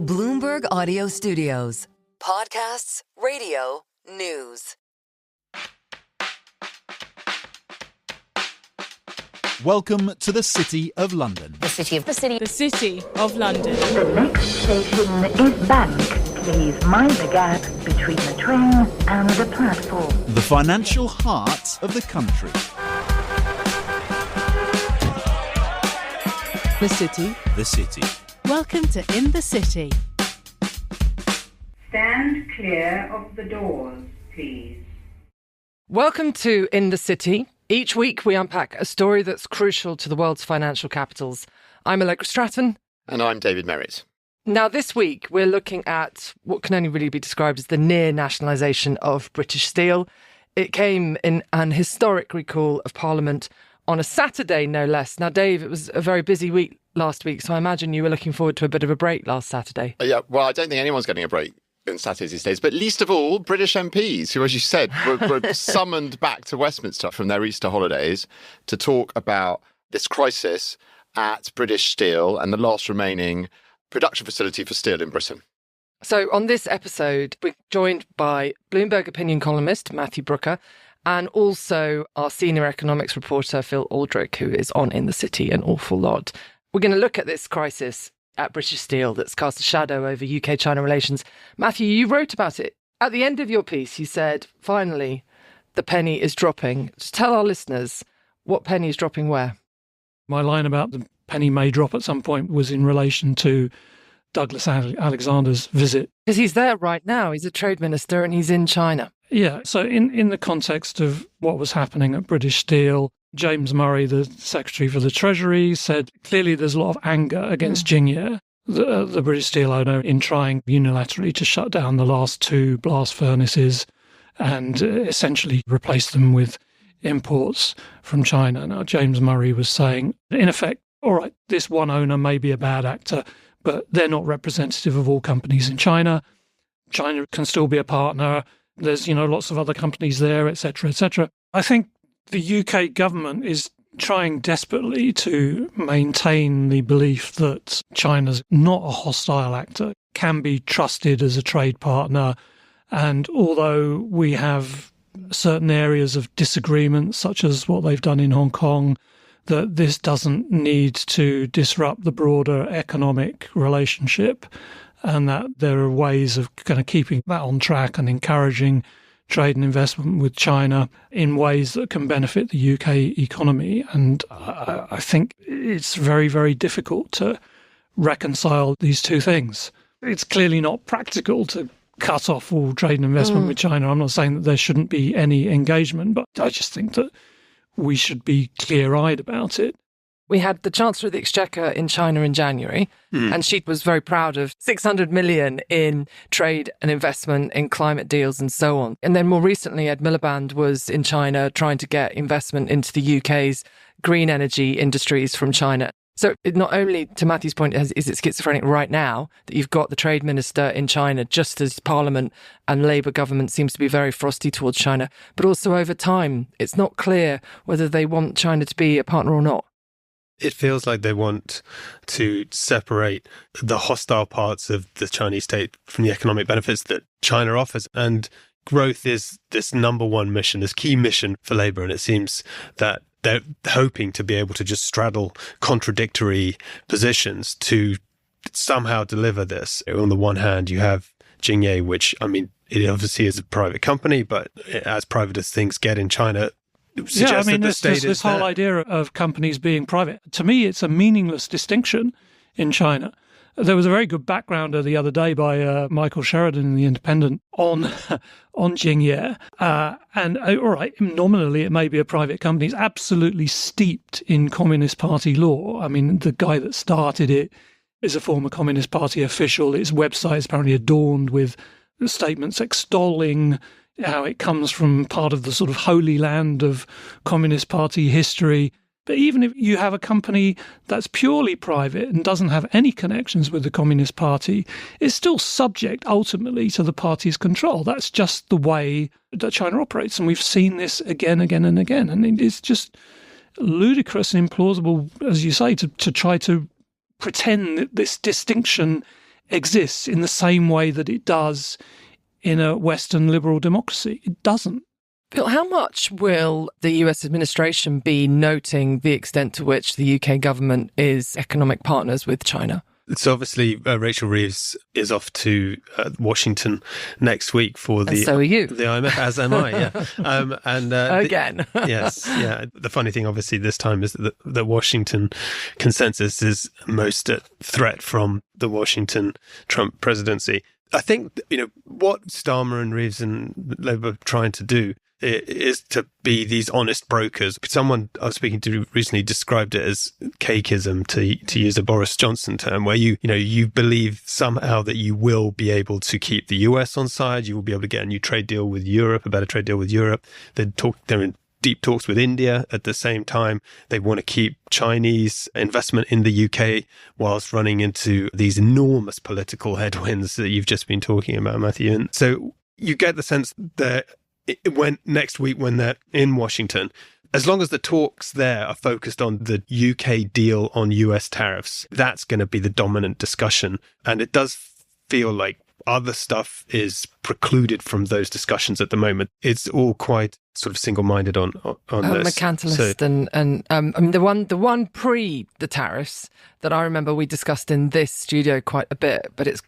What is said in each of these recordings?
Bloomberg Audio Studios. Podcasts, radio, news. Welcome to the City of London. The City of London. The next station is Bank. Please mind the gap between the train and the platform. The financial heart of the country. The City. The City. Welcome to In the City. Stand clear of the doors, please. Welcome to In the City. Each week we unpack a story that's crucial to the world's financial capitals. I'm Allegra Stratton. And I'm David Merritt. Now, this week we're looking at what can only really be described as the near nationalisation of British Steel. It came in an historic recall of Parliament on a Saturday, no less. Now, Dave, it was a very busy week last week, so I imagine you were looking forward to a bit of a break last Saturday. Yeah, well, I don't think anyone's getting a break on Saturdays these days, but least of all, British MPs, who, as you said, were summoned back to Westminster from their Easter holidays to talk about this crisis at British Steel and the last remaining production facility for steel in Britain. So on this episode, we're joined by Bloomberg Opinion columnist Matthew Brooker and also our senior economics reporter, Phil Aldrick, who is on In the City an awful lot. We're going to look at this crisis at British Steel that's cast a shadow over UK-China relations. Matthew, you wrote about it. At the end of your piece, you said, finally, the penny is dropping. Just tell our listeners what penny is dropping where. My line about the penny may drop at some point was in relation to Douglas Alexander's visit. Because he's there right now. He's a trade minister and he's in China. Yeah, so in the context of what was happening at British Steel, James Murray, the Secretary for the Treasury, said clearly there's a lot of anger against Jingye, the British Steel owner, in trying unilaterally to shut down the last two blast furnaces and essentially replace them with imports from China. Now, James Murray was saying, in effect, all right, this one owner may be a bad actor, but they're not representative of all companies in China. China can still be a partner. There's, lots of other companies there, et cetera, et cetera. I think the UK government is trying desperately to maintain the belief that China's not a hostile actor, can be trusted as a trade partner. And although we have certain areas of disagreement, such as what they've done in Hong Kong, that this doesn't need to disrupt the broader economic relationship, and that there are ways of kind of keeping that on track and encouraging trade and investment with China in ways that can benefit the UK economy. And I think it's very, very difficult to reconcile these two things. It's clearly not practical to cut off all trade and investment with China. I'm not saying that there shouldn't be any engagement, but I just think that we should be clear-eyed about it. We had the Chancellor of the Exchequer in China in January, and she was very proud of 600 million in trade and investment in climate deals and so on. And then more recently, Ed Miliband was in China trying to get investment into the UK's green energy industries from China. So it not only, to Matthew's point, is it schizophrenic right now that you've got the trade minister in China, just as Parliament and Labour government seems to be very frosty towards China, but also over time, it's not clear whether they want China to be a partner or not. It feels like they want to separate the hostile parts of the Chinese state from the economic benefits that China offers. And growth is this number one mission, this key mission for Labour. And it seems that they're hoping to be able to just straddle contradictory positions to somehow deliver this. On the one hand, you have Jingye, which, it obviously is a private company, but as private as things get in China, this whole idea of companies being private, to me, it's a meaningless distinction in China. There was a very good backgrounder the other day by Michael Sheridan in The Independent on Jingye. And all right, nominally it may be a private company. It's absolutely steeped in Communist Party law. The guy that started it is a former Communist Party official. Its website is apparently adorned with statements extolling how it comes from part of the sort of holy land of Communist Party history. But even if you have a company that's purely private and doesn't have any connections with the Communist Party, it's still subject ultimately to the party's control. That's just the way that China operates. And we've seen this again and again. And it's just ludicrous and implausible, as you say, to try to pretend that this distinction exists in the same way that it does in a Western liberal democracy. It doesn't. Phil, how much will the US administration be noting the extent to which the UK government is economic partners with China? So obviously, Rachel Reeves is off to Washington next week for the. And so are you. The IMF, as am I. Yeah, Again. Yes, yeah. The funny thing, obviously, this time is that the Washington consensus is most at threat from the Washington Trump presidency. I think what Starmer and Reeves and Labour are trying to do is to be these honest brokers. Someone I was speaking to recently described it as cakeism, to use a Boris Johnson term, where you believe somehow that you will be able to keep the US on side, you will be able to get a new trade deal with Europe, a better trade deal with Europe. They're in deep talks with India at the same time. They want to keep Chinese investment in the UK whilst running into these enormous political headwinds that you've just been talking about, Matthew. And so you get the sense that next week when they're in Washington, as long as the talks there are focused on the UK deal on US tariffs, that's going to be the dominant discussion. And it does feel like other stuff is precluded from those discussions at the moment. It's all quite sort of single-minded on this. Mercantilist the one pre the tariffs that I remember we discussed in this studio quite a bit, but it's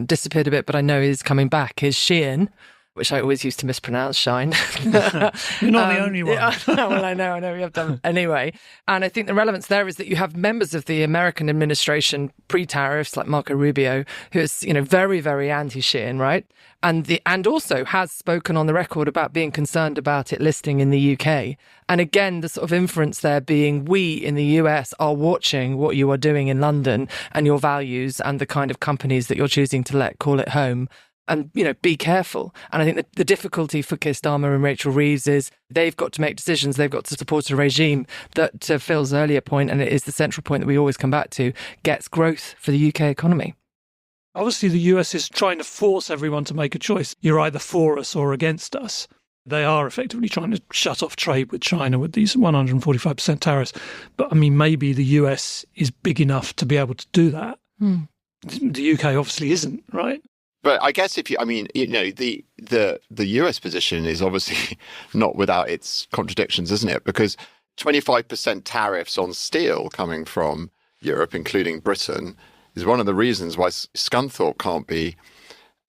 disappeared a bit, but I know is coming back, is Shein, which I always used to mispronounce Shine. You're not the only one. Yeah, well, I know we have done. Anyway, and I think the relevance there is that you have members of the American administration pre-tariffs, like Marco Rubio, who is, very, very anti-Shein, right? And also has spoken on the record about being concerned about it listing in the UK. And again, the sort of inference there being we in the US are watching what you are doing in London and your values and the kind of companies that you're choosing to call it home. And, be careful. And I think that the difficulty for Keir Starmer and Rachel Reeves is they've got to make decisions. They've got to support a regime that, to Phil's earlier point, and it is the central point that we always come back to, gets growth for the UK economy. Obviously, the US is trying to force everyone to make a choice. You're either for us or against us. They are effectively trying to shut off trade with China with these 145% tariffs. But, maybe the US is big enough to be able to do that. The UK obviously isn't, right? But I guess the US position is obviously not without its contradictions, isn't it? Because 25% tariffs on steel coming from Europe, including Britain, is one of the reasons why Scunthorpe can't be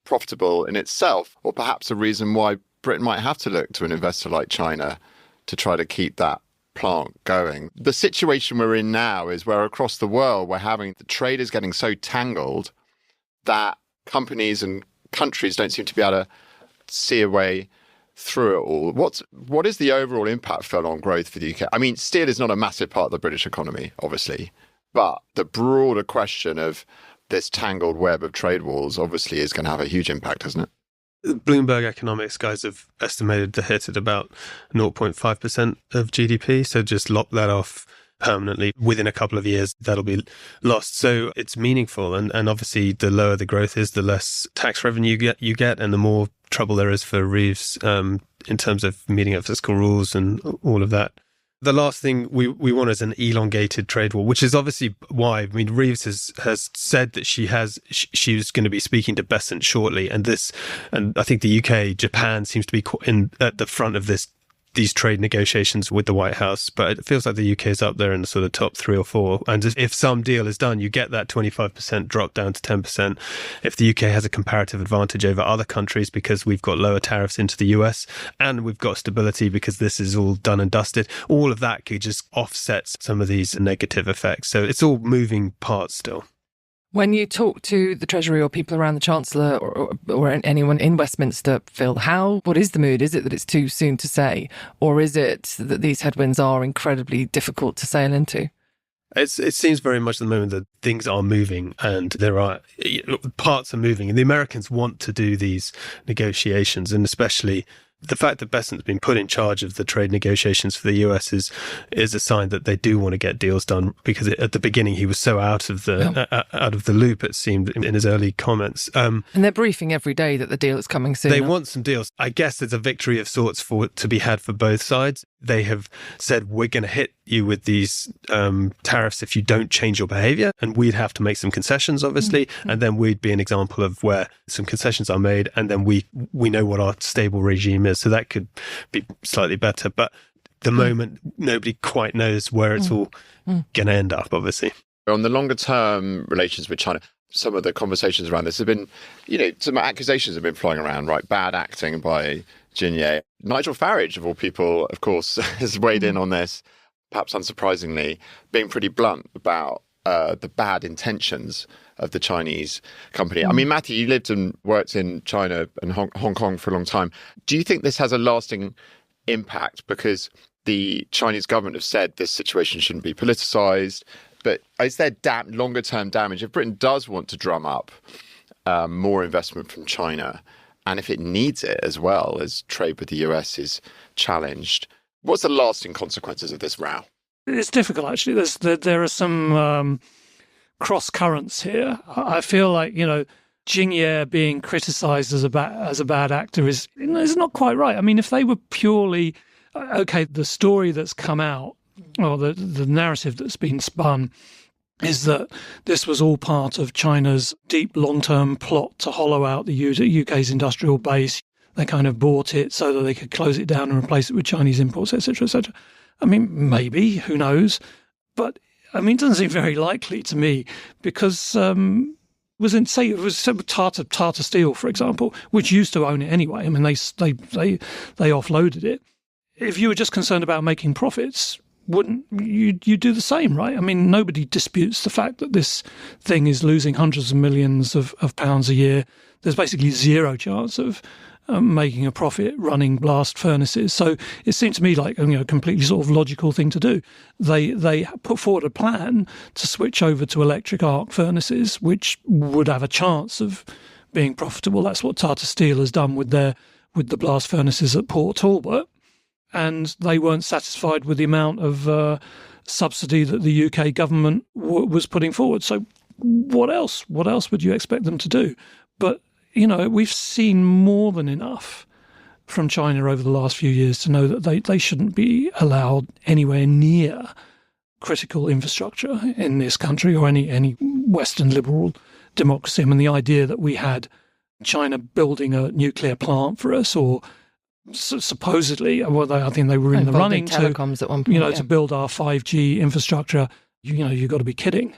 profitable in itself, or perhaps a reason why Britain might have to look to an investor like China to try to keep that plant going. The situation we're in now is where across the world the trade is getting so tangled that companies and countries don't seem to be able to see a way through it all. What is the overall impact, Phil, on growth for the UK? Steel is not a massive part of the British economy, obviously, but the broader question of this tangled web of trade wars obviously is going to have a huge impact, isn't it? Bloomberg economics guys have estimated the hit at about 0.5% of GDP, so just lop that off permanently. Within a couple of years, that'll be lost. So it's meaningful. And obviously, the lower the growth is, the less tax revenue you get, and the more trouble there is for Reeves in terms of meeting up fiscal rules and all of that. The last thing we want is an elongated trade war, which is obviously why, Reeves has said that she's going to be speaking to Besant shortly. And I think the UK, Japan seems to be at the front of these trade negotiations with the White House, but it feels like the UK is up there in the sort of top 3 or 4. And if some deal is done, you get that 25% drop down to 10%. If the UK has a comparative advantage over other countries because we've got lower tariffs into the US and we've got stability because this is all done and dusted, all of that could just offset some of these negative effects. So it's all moving parts still. When you talk to the Treasury or people around the Chancellor or anyone in Westminster, Phil, what is the mood? Is it that it's too soon to say? Or is it that these headwinds are incredibly difficult to sail into? It seems very much at the moment that things are moving and parts are moving. And the Americans want to do these negotiations, and especially The fact that Bessent's been put in charge of the trade negotiations for the US is a sign that they do want to get deals done, because at the beginning he was so out of the loop, it seemed, in his early comments. And they're briefing every day that the deal is coming soon. They want some deals. I guess there's a victory of sorts to be had for both sides. They have said, we're going to hit you with these tariffs if you don't change your behavior, and we'd have to make some concessions, obviously, and then we'd be an example of where some concessions are made, and then we know what our stable regime is. So that could be slightly better. But at the moment, nobody quite knows where it's all going to end up, obviously. On the longer term relations with China, some of the conversations around this have been, some accusations have been flying around, right? Bad acting by Jinye. Nigel Farage, of all people, of course, has weighed in on this, perhaps unsurprisingly, being pretty blunt about the bad intentions of the Chinese company. I mean, Matthew, you lived and worked in China and Hong Kong for a long time. Do you think this has a lasting impact? Because the Chinese government have said this situation shouldn't be politicized, but is there longer term damage if Britain does want to drum up more investment from China, and if it needs it as well as trade with the US is challenged? What's the lasting consequences of this row? It's difficult, actually. There are some cross currents here. I feel like, Jinye being criticised as a bad actor is not quite right. I mean, if they were purely the story that's come out, or the narrative that's been spun, is that this was all part of China's deep long-term plot to hollow out the UK's industrial base. They kind of bought it so that they could close it down and replace it with Chinese imports, etc., etc. I mean, maybe, who knows? But, I mean, it doesn't seem very likely to me, because it was Tata Steel, for example, which used to own it anyway. I mean, they offloaded it. If you were just concerned about making profits, wouldn't you do the same, right? I mean, nobody disputes the fact that this thing is losing hundreds of millions of pounds a year. There's basically zero chance of making a profit running blast furnaces. So it seemed to me like a completely sort of logical thing to do. They put forward a plan to switch over to electric arc furnaces, which would have a chance of being profitable. That's what Tata Steel has done with the blast furnaces at Port Talbot. And they weren't satisfied with the amount of subsidy that the UK government was putting forward. So what else? What else would you expect them to do? But we've seen more than enough from China over the last few years to know that they shouldn't be allowed anywhere near critical infrastructure in this country or any Western liberal democracy. I mean, the idea that we had China building a nuclear plant for us, or supposedly, well, I think they were in the running telecoms at one point, to build our 5G infrastructure. You've got to be kidding.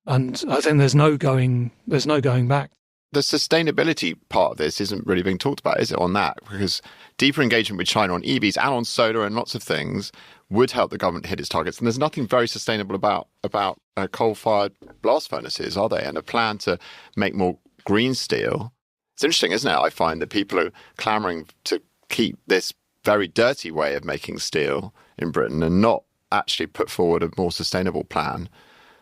And I think there's no going back. The sustainability part of this isn't really being talked about, is it, on that? Because deeper engagement with China on EVs and on solar and lots of things would help the government hit its targets. And there's nothing very sustainable about coal-fired blast furnaces, are they? And a plan to make more green steel. It's interesting, isn't it? I find that people are clamouring to keep this very dirty way of making steel in Britain and not actually put forward a more sustainable plan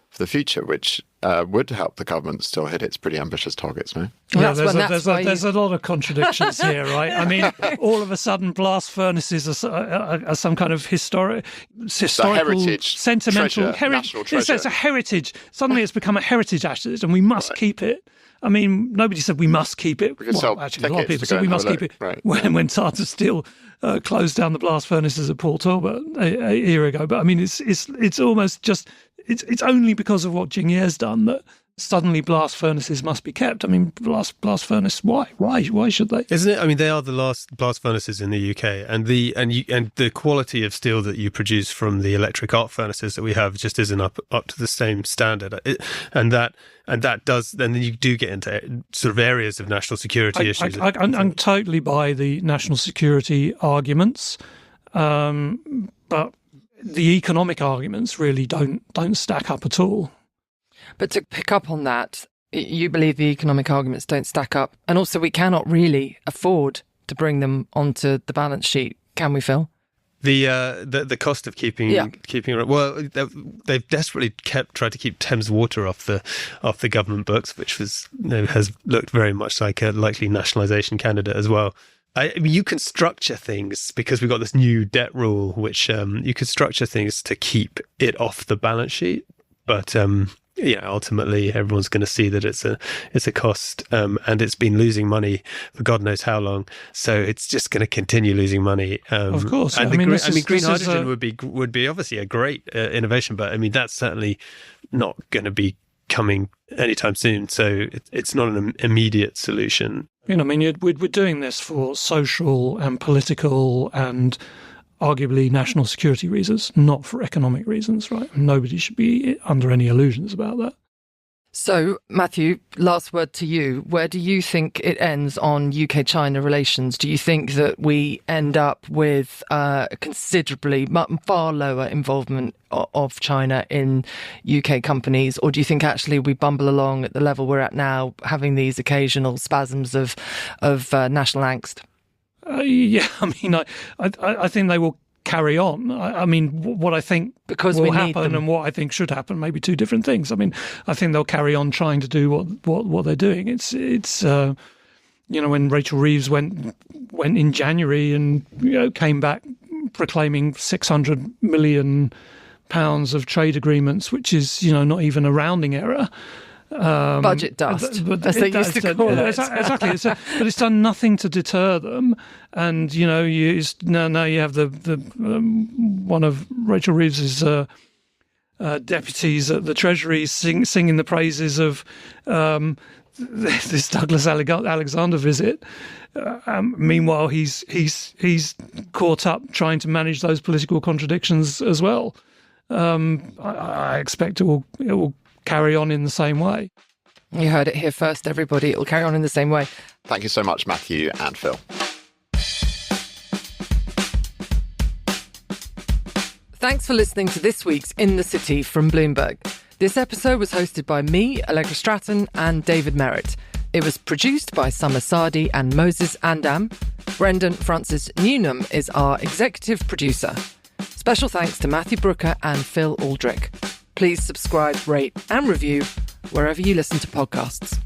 for the future, which would help the government still hit its pretty ambitious targets, no? Yeah, there's a lot of contradictions here, right? I mean, all of a sudden, blast furnaces are some kind of historical, heritage, sentimental national treasure. It's a heritage. Suddenly, it's become a heritage asset, and we must keep it. I mean, nobody said we must keep it. Actually, a lot of people said we must keep it. Right. When Tata Steel closed down the blast furnaces at Port Talbot a year ago. But I mean, it's almost just it's only because of what Jinye has done that suddenly blast furnaces must be kept. I mean, blast furnace. Why should they? Isn't it? I mean, they are the last blast furnaces in the UK, and the quality of steel that you produce from the electric arc furnaces that we have just isn't up to the same standard. And that does, then you do get into sort of areas of national security issues. I'm totally by the national security arguments, but the economic arguments really don't stack up at all. But to pick up on that, you believe the economic arguments don't stack up, and also we cannot really afford to bring them onto the balance sheet, can we, Phil? The cost of keeping well, they've desperately tried to keep Thames Water off the government books, which was has looked very much like a likely nationalisation candidate as well. You can structure things because we've got this new debt rule, which you could structure things to keep it off the balance sheet. But ultimately, everyone's going to see that it's a cost, and it's been losing money for God knows how long. So it's just going to continue losing money. Of course, and green hydrogen would be obviously a great innovation, but I mean that's certainly not going to be coming anytime soon. So it's not an immediate solution. We're doing this for social and political and arguably national security reasons, not for economic reasons, right? Nobody should be under any illusions about that. So, Matthew, last word to you. Where do you think it ends on UK-China relations? Do you think that we end up with considerably, far lower involvement of China in UK companies? Or do you think actually we bumble along at the level we're at now, having these occasional spasms of national angst? I think they will carry on. What I think will happen and what I think should happen may be two different things. I think they'll carry on trying to do what they're doing. It's when Rachel Reeves went in January and came back proclaiming £600 million of trade agreements, which is not even a rounding error. Budget dust, as they used to call it. Exactly. But it's done nothing to deter them. And, now you have the one of Rachel Reeves's deputies at the Treasury singing the praises of this Douglas Alexander visit. Meanwhile, he's caught up trying to manage those political contradictions as well. I expect it will carry on in the same way. You heard it here first, everybody. It will carry on in the same way. Thank you so much, Matthew and Phil. Thanks for listening to this week's In the City from Bloomberg. This episode was hosted by me, Allegra Stratton, and David Merritt. It was produced by Summer Sadi and Moses Andam. Brendan Francis Newnham is our executive producer. Special thanks to Matthew Brooker and Phil Aldrick. Please subscribe, rate and review wherever you listen to podcasts.